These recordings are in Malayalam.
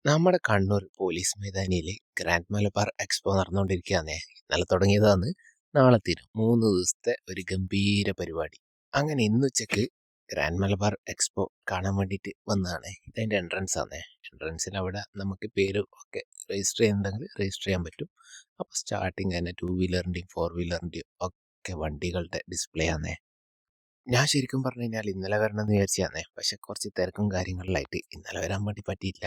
നമ്മുടെ കണ്ണൂർ പോലീസ് മൈതാനിയിൽ ഗ്രാൻഡ് മലബാർ എക്സ്പോ നടന്നുകൊണ്ടിരിക്കുകയാണേ. ഇന്നലെ തുടങ്ങിയതാണ്. നാളെ തീരും 3 ദിവസത്തെ ഒരു ഗംഭീര പരിപാടി. അങ്ങനെ ഇന്നുച്ചക്ക് ഗ്രാൻഡ് മലബാർ എക്സ്പോ കാണാൻ വേണ്ടിയിട്ട് വന്നതാണ്. ഇതതിൻ്റെ എൻട്രൻസ് ആണേ. എൻട്രൻസിൽ അവിടെ നമുക്ക് പേര് ഒക്കെ രജിസ്റ്റർ ചെയ്യുന്നുണ്ടെങ്കിൽ രജിസ്റ്റർ ചെയ്യാൻ പറ്റും. അപ്പോൾ സ്റ്റാർട്ടിങ് തന്നെ 2 വീലറിൻ്റെയും 4 വീലറിൻ്റെയും ഒക്കെ വണ്ടികളുടെ ഡിസ്പ്ലേ ആണേ. ഞാൻ ശരിക്കും പറഞ്ഞു കഴിഞ്ഞാൽ ഇന്നലെ വരണമെന്ന് വിചാരിച്ചതാണേ. പക്ഷെ കുറച്ച് തിരക്കും കാര്യങ്ങളിലായിട്ട് ഇന്നലെ വരാൻ വേണ്ടി പറ്റിയില്ല.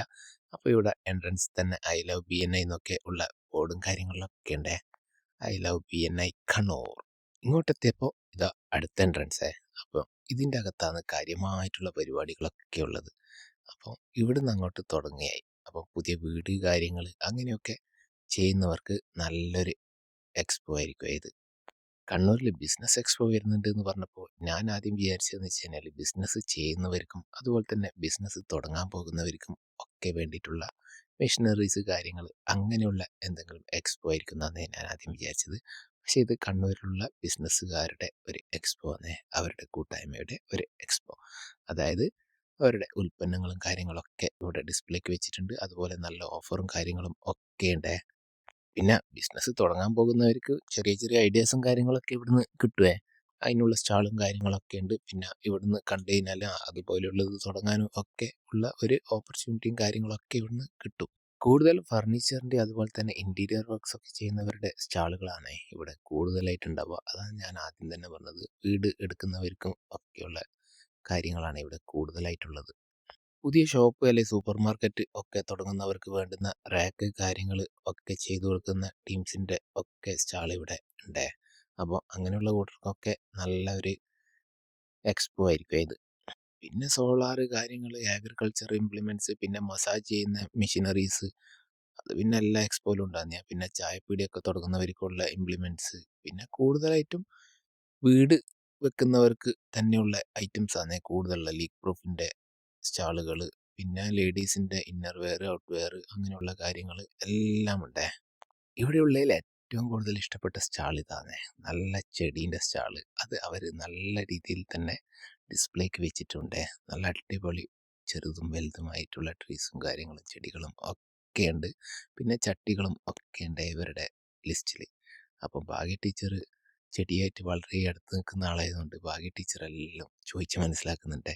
അപ്പോൾ ഇവിടെ എൻട്രൻസ് തന്നെ ഐ ലവ് BNI എന്നൊക്കെ ഉള്ള ബോർഡും കാര്യങ്ങളിലൊക്കെ ഉണ്ടേ. I love BNI Kannur. ഇങ്ങോട്ടെത്തിയപ്പോൾ ഇതാ അടുത്ത എൻട്രൻസേ. അപ്പോൾ ഇതിൻ്റെ അകത്താണ് കാര്യമായിട്ടുള്ള പരിപാടികളൊക്കെ ഉള്ളത്. അപ്പോൾ ഇവിടുന്ന് അങ്ങോട്ട് തുടങ്ങിയായി. അപ്പോൾ പുതിയ വീട് കാര്യങ്ങൾ അങ്ങനെയൊക്കെ ചെയ്യുന്നവർക്ക് നല്ലൊരു എക്സ്പോ ആയിരിക്കും ഇത്. കണ്ണൂരിൽ ബിസിനസ് എക്സ്പോ വരുന്നുണ്ട് എന്ന് പറഞ്ഞപ്പോൾ ഞാൻ ആദ്യം വിചാരിച്ചതെന്ന് വെച്ച് കഴിഞ്ഞാൽ ബിസിനസ് ചെയ്യുന്നവർക്കും അതുപോലെ തന്നെ ബിസിനസ് തുടങ്ങാൻ പോകുന്നവർക്കും ഒക്കെ വേണ്ടിയിട്ടുള്ള മെഷീനറീസ് കാര്യങ്ങൾ അങ്ങനെയുള്ള എന്തെങ്കിലും എക്സ്പോ ആയിരിക്കും എന്നാണ് ഞാൻ ആദ്യം വിചാരിച്ചത്. പക്ഷേ ഇത് കണ്ണൂരിലുള്ള ബിസിനസ്സുകാരുടെ ഒരു എക്സ്പോ ആണ്, അവരുടെ കൂട്ടായ്മയുടെ ഒരു എക്സ്പോ. അതായത് അവരുടെ ഉൽപ്പന്നങ്ങളും കാര്യങ്ങളൊക്കെ ഇവിടെ ഡിസ്പ്ലേക്ക് വെച്ചിട്ടുണ്ട്. അതുപോലെ നല്ല ഓഫറും കാര്യങ്ങളും ഒക്കെ ഉണ്ട്. പിന്നെ ബിസിനസ് തുടങ്ങാൻ പോകുന്നവർക്ക് ചെറിയ ചെറിയ ഐഡിയാസും കാര്യങ്ങളൊക്കെ ഇവിടുന്ന് കിട്ടുവേ. അതിനുള്ള സ്റ്റാളും കാര്യങ്ങളൊക്കെ ഉണ്ട്. പിന്നെ ഇവിടുന്ന് കണ്ടു കഴിഞ്ഞാൽ അതുപോലെയുള്ളത് തുടങ്ങാനും ഒക്കെ ഉള്ള ഒരു ഓപ്പർച്യൂണിറ്റിയും കാര്യങ്ങളൊക്കെ ഇവിടുന്ന് കിട്ടും. കൂടുതൽ ഫർണിച്ചറിൻ്റെ അതുപോലെ തന്നെ ഇൻറ്റീരിയർ വർക്ക്സ് ഒക്കെ ചെയ്യുന്നവരുടെ സ്റ്റാളുകളാണ് ഇവിടെ കൂടുതലായിട്ടുണ്ടാവുക. അതാണ് ഞാൻ ആദ്യം തന്നെ പറഞ്ഞത്. വീട് എടുക്കുന്നവർക്കും ഒക്കെയുള്ള കാര്യങ്ങളാണ് ഇവിടെ കൂടുതലായിട്ടുള്ളത്. പുതിയ ഷോപ്പ് അല്ലെങ്കിൽ സൂപ്പർ മാർക്കറ്റ് ഒക്കെ തുടങ്ങുന്നവർക്ക് വേണ്ടുന്ന റാക്ക് കാര്യങ്ങൾ ഒക്കെ ചെയ്തു കൊടുക്കുന്ന ടീംസിൻ്റെ ഒക്കെ സ്റ്റാൾ ഇവിടെ ഉണ്ട്. അപ്പോൾ അങ്ങനെയുള്ള കൂട്ടർക്കൊക്കെ നല്ല ഒരു എക്സ്പോ ആയിരിക്കും ഇത്. പിന്നെ സോളാർ കാര്യങ്ങൾ, അഗ്രികൾച്ചർ ഇംപ്ലിമെൻറ്റ്സ്, പിന്നെ മസാജ് ചെയ്യുന്ന മെഷീനറീസ്, അത് പിന്നെ എല്ലാ എക്സ്പോയിലും ഉണ്ടാകുന്ന. പിന്നെ ചായപ്പീടിയൊക്കെ തുടങ്ങുന്നവർക്കുള്ള ഇംപ്ലിമെൻറ്റ്സ്, പിന്നെ കൂടുതലായിട്ടും വീട് വെക്കുന്നവർക്ക് തന്നെയുള്ള ഐറ്റംസ് ആണ് കൂടുതലുള്ള. ലീക്ക് പ്രൂഫിൻ്റെ സ്റ്റാളുകൾ, പിന്നെ ലേഡീസിൻ്റെ ഇന്നർ വെയർ, ഔട്ട് വെയർ, അങ്ങനെയുള്ള കാര്യങ്ങൾ എല്ലാം ഉണ്ട്. ഇവിടെയുള്ളതിൽ ഏറ്റവും കൂടുതൽ ഇഷ്ടപ്പെട്ട സ്റ്റാൾ ഇതാണ്. നല്ല ചെടീൻ്റെ സ്റ്റാൾ. അത് അവർ നല്ല രീതിയിൽ തന്നെ ഡിസ്പ്ലേക്ക് വെച്ചിട്ടുണ്ട്. നല്ല അടിപൊളി ചെറുതും വലുതുമായിട്ടുള്ള ട്രീസും കാര്യങ്ങളും ചെടികളും ഒക്കെ ഉണ്ട്. പിന്നെ ചട്ടികളും ഒക്കെ ഉണ്ട് ഇവരുടെ ലിസ്റ്റിൽ. അപ്പം ഭാഗ്യ ടീച്ചർ ചെടിയായിട്ട് വളരെ അടുത്ത് നിൽക്കുന്ന ആളായതുകൊണ്ട് ഭാഗ്യ ടീച്ചർ എല്ലാം ചോദിച്ച് മനസ്സിലാക്കുന്നുണ്ട്.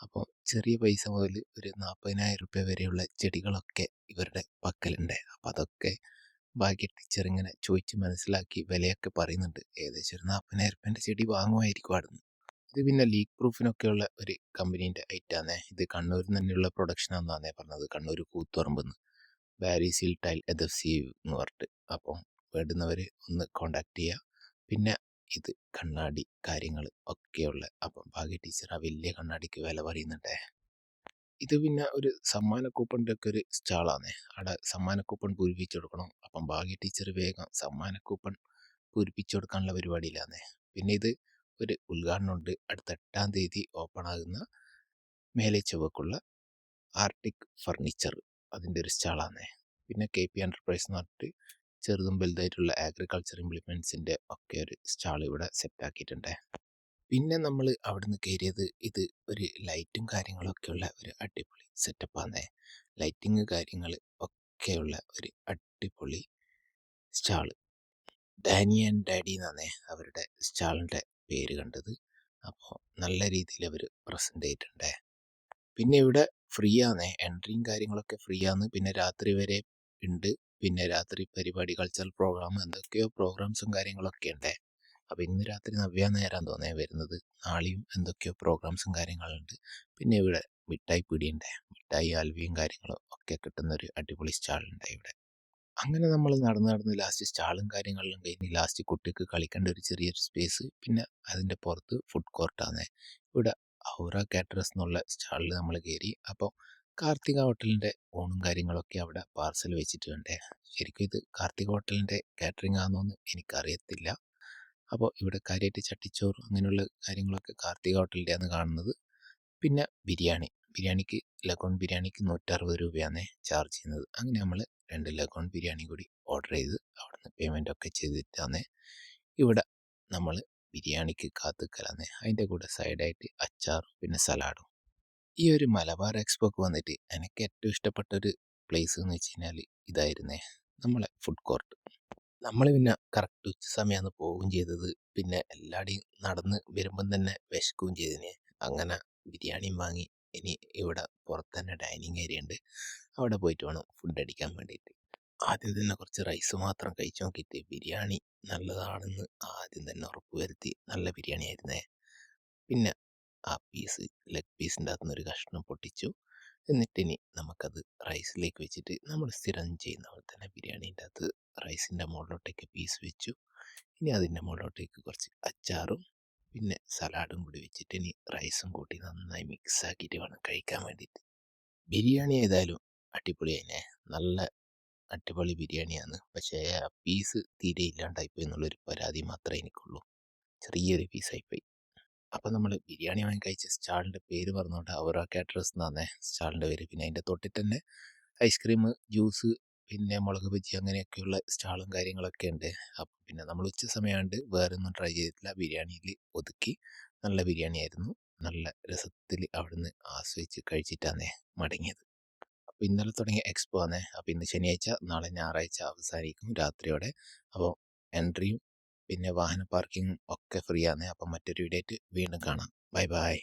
അപ്പോൾ ചെറിയ പൈസ മുതൽ ഒരു 40,000 രൂപ വരെയുള്ള ചെടികളൊക്കെ ഇവരുടെ പക്കലുണ്ട്. അപ്പം അതൊക്കെ ഭാഗ്യ ടീച്ചർ ഇങ്ങനെ ചോദിച്ച് മനസ്സിലാക്കി വിലയൊക്കെ പറയുന്നുണ്ട്. ഏകദേശം ഒരു 40,000 രൂപേൻ്റെ ചെടി വാങ്ങുമായിരിക്കും അവിടെ നിന്ന്. ഇത് പിന്നെ ലീക്ക് പ്രൂഫിനൊക്കെയുള്ള ഒരു കമ്പനീൻ്റെ ഐറ്റാണേ. ഇത് കണ്ണൂരിൽ തന്നെയുള്ള പ്രൊഡക്ഷനാണെന്നാണേ പറഞ്ഞത്. കണ്ണൂർ കൂത്തുപറമ്പെന്ന് ബാരിസിൽ ടൈൽ എദസീവ് എന്ന് പറഞ്ഞിട്ട്. അപ്പം വേണ്ടുന്നവർ ഒന്ന് കോണ്ടാക്ട് ചെയ്യുക. പിന്നെ ഇത് കണ്ണാടി കാര്യങ്ങൾ ഒക്കെയുള്ള. അപ്പം ഭാഗ്യ ടീച്ചർ ആ വലിയ കണ്ണാടിക്ക് വില പറയുന്നുണ്ടേ. ഇത് പിന്നെ ഒരു സമ്മാന കൂപ്പണിൻ്റെ ഒക്കെ ഒരു സ്റ്റാളാണ്. അവിടെ സമ്മാന കൂപ്പൺ പൂരിപ്പിച്ചു കൊടുക്കണം. അപ്പം ഭാഗ്യ ടീച്ചർ വേഗം സമ്മാന കൂപ്പൺ പൂരിപ്പിച്ചു കൊടുക്കാനുള്ള പരിപാടിയിലാണ്. പിന്നെ ഇത് ഒരു ഉദ്ഘാടനമുണ്ട്. അടുത്ത 8-ാം തീയതി ഓപ്പൺ ആകുന്ന മേലെ ചുവക്കുള്ള ആർട്ടിക് ഫർണിച്ചർ, അതിൻ്റെ ഒരു സ്റ്റാളാണ്. പിന്നെ KP എൻ്റർപ്രൈസ് എന്ന് പറഞ്ഞിട്ട് ചെറുതും വലുതായിട്ടുള്ള അഗ്രികൾച്ചർ ഇംപ്ലിമെൻറ്റ്സിൻ്റെ ഒക്കെ ഒരു സ്റ്റാൾ ഇവിടെ സെറ്റാക്കിയിട്ടുണ്ട്. പിന്നെ നമ്മൾ അവിടുന്ന് കയറിയത് ഇത് ഒരു ലൈറ്റും കാര്യങ്ങളൊക്കെയുള്ള ഒരു അടിപൊളി സെറ്റപ്പാണ്. ലൈറ്റിങ് കാര്യങ്ങൾ ഒക്കെയുള്ള ഒരു അടിപൊളി സ്റ്റാൾ. ഡാനി ആൻഡ് ഡാഡി എന്നാണ് അവരുടെ സ്റ്റാളിൻ്റെ പേര് കണ്ടത്. അപ്പോൾ നല്ല രീതിയിൽ അവർ പ്രസൻറ്റ് ചെയ്തിട്ടുണ്ട്. പിന്നെ ഇവിടെ ഫ്രീ ആണ്, എൻട്രിയും കാര്യങ്ങളൊക്കെ ഫ്രീ ആണ്. പിന്നെ രാത്രി വരെ ഉണ്ട്. പിന്നെ രാത്രി പരിപാടി, കൾച്ചറൽ പ്രോഗ്രാം, എന്തൊക്കെയോ പ്രോഗ്രാംസും കാര്യങ്ങളൊക്കെ ഉണ്ട്. അപ്പോൾ ഇന്ന് രാത്രി 9 നേരം തോന്നേ വരുന്നത്. നാളെയും എന്തൊക്കെയോ പ്രോഗ്രാംസും കാര്യങ്ങളുണ്ട്. പിന്നെ ഇവിടെ മിഠായി പീടിയുണ്ട്. മിഠായി, ആൽവിയും കാര്യങ്ങളും ഒക്കെ കിട്ടുന്നൊരു അടിപൊളി സ്റ്റാളുണ്ട് ഇവിടെ. അങ്ങനെ നമ്മൾ നടന്ന് ലാസ്റ്റ് സ്റ്റാളും കാര്യങ്ങളിലും കഴിഞ്ഞ് ലാസ്റ്റ് കുട്ടിക്ക് കളിക്കേണ്ട ഒരു ചെറിയൊരു സ്പേസ്. പിന്നെ അതിൻ്റെ പുറത്ത് ഫുഡ് കോർട്ടാണ്. ഇവിടെ ഔറ കാറ്ററസ് എന്നുള്ള സ്റ്റാളിൽ നമ്മൾ കയറി. അപ്പോൾ കാർത്തിക ഹോട്ടലിൻ്റെ ഊണും കാര്യങ്ങളൊക്കെ അവിടെ പാർസൽ വെച്ചിട്ടുണ്ട്. ശരിക്കും ഇത് കാർത്തിക ഹോട്ടലിൻ്റെ കാറ്ററിംഗ് ആണെന്നൊന്നും എനിക്കറിയത്തില്ല. അപ്പോൾ ഇവിടെ കാര്യമായിട്ട് ചട്ടിച്ചോറ് അങ്ങനെയുള്ള കാര്യങ്ങളൊക്കെ കാർത്തിക ഹോട്ടലിൻ്റെയാണ് കാണുന്നത്. പിന്നെ ബിരിയാണിക്ക് ലഗോൺ ബിരിയാണിക്ക് 160 രൂപയാണ് ചാർജ് ചെയ്യുന്നത്. അങ്ങനെ നമ്മൾ 2 ലഗോൺ ബിരിയാണി കൂടി ഓർഡർ ചെയ്ത് അവിടുന്ന് പേയ്മെൻ്റ് ഒക്കെ ചെയ്തിട്ടാണ് ഇവിടെ നമ്മൾ ബിരിയാണിക്ക് കാത്തുക്കലാണ്. അതിൻ്റെ കൂടെ സൈഡായിട്ട് അച്ചാറും പിന്നെ സലാഡും. ഈ ഒരു മലബാർ എക്സ്പോക്ക് വന്നിട്ട് എനിക്ക് ഏറ്റവും ഇഷ്ടപ്പെട്ട ഒരു പ്ലേസ് എന്ന് വെച്ച് കഴിഞ്ഞാൽ ഇതായിരുന്നേ, നമ്മളെ ഫുഡ് കോർട്ട്. നമ്മൾ പിന്നെ കറക്റ്റ് ഉച്ച സമയമാണ് പോവുകയും ചെയ്തത്. പിന്നെ എല്ലാടെയും നടന്ന് വരുമ്പം തന്നെ വിശക്കുകയും ചെയ്തിന്. അങ്ങനെ ബിരിയാണിയും വാങ്ങി. ഇനി ഇവിടെ പുറത്ത് തന്നെ ഡൈനിങ് ഏരിയ ഉണ്ട്, അവിടെ പോയിട്ട് വേണം ഫുഡ് അടിക്കാൻ വേണ്ടിയിട്ട്. ആദ്യം തന്നെ കുറച്ച് റൈസ് മാത്രം കഴിച്ചു നോക്കിയിട്ട് ബിരിയാണി നല്ലതാണെന്ന് ആദ്യം തന്നെ ഉറപ്പ് വരുത്തി. നല്ല ബിരിയാണി ആയിരുന്നേ. പിന്നെ ആ ലെഗ് പീസിൻ്റെ അകത്തുനിന്ന് ഒരു കഷ്ണം പൊട്ടിച്ചു. എന്നിട്ടിനി നമുക്കത് റൈസിലേക്ക് വെച്ചിട്ട് നമ്മൾ സ്ഥിരം ചെയ്യുന്ന പോലെ തന്നെ ബിരിയാണീൻ്റെ അകത്ത് റൈസിൻ്റെ മുകളിലോട്ടേക്ക് പീസ് വെച്ചു. ഇനി അതിൻ്റെ മുകളിലോട്ടേക്ക് കുറച്ച് അച്ചാറും പിന്നെ സലാഡും കൂടി വെച്ചിട്ട് ഇനി റൈസും കൂട്ടി നന്നായി മിക്സ് ആക്കിയിട്ട് വേണം കഴിക്കാൻ വേണ്ടിയിട്ട്. ബിരിയാണി ഏതായാലും അടിപൊളിയായിനെ, നല്ല അടിപൊളി ബിരിയാണിയാണ്. പക്ഷേ ആ പീസ് തീരെ ഇല്ലാണ്ടായിപ്പോയി എന്നുള്ളൊരു പരാതി മാത്രമേ എനിക്കുള്ളൂ. ചെറിയൊരു പീസായിപ്പോയി. അപ്പം നമ്മൾ ബിരിയാണി വാങ്ങി കഴിച്ച സ്റ്റാളിൻ്റെ പേര് പറഞ്ഞുകൊണ്ട് ഔറ കാറ്ററേഴ്സ് എന്നാണ് സ്റ്റാളിൻ്റെ പേര്. പിന്നെ അതിൻ്റെ തൊട്ടിൽ തന്നെ ഐസ്ക്രീം, ജ്യൂസ്, പിന്നെ മുളക് ബജ്ജി അങ്ങനെയൊക്കെയുള്ള സ്റ്റാളും കാര്യങ്ങളൊക്കെ ഉണ്ട്. അപ്പം പിന്നെ നമ്മൾ ഉച്ച സമയമാണ്ട് വേറെ ഒന്നും ട്രൈ ചെയ്തിട്ടില്ല, ബിരിയാണിയിൽ ഒതുക്കി. നല്ല ബിരിയാണി ആയിരുന്നു. നല്ല രസത്തിൽ അവിടുന്ന് ആസ്വദിച്ച് കഴിച്ചിട്ടാണ് മടങ്ങിയത്. അപ്പോൾ ഇന്നലെ തുടങ്ങിയ എക്സ്പോ ആണ്. അപ്പോൾ ഇന്ന് ശനിയാഴ്ച, നാളെ ഞായറാഴ്ച അവസാനിക്കും രാത്രിയോടെ. അപ്പോൾ എൻട്രിയും പിന്നെ വാഹന പാർക്കിങ്ങും ഒക്കെ ഫ്രീ ആണ്. അപ്പം മറ്റൊരു വീഡിയോ ആയിട്ട് വീണ്ടും കാണാം. Bye bye.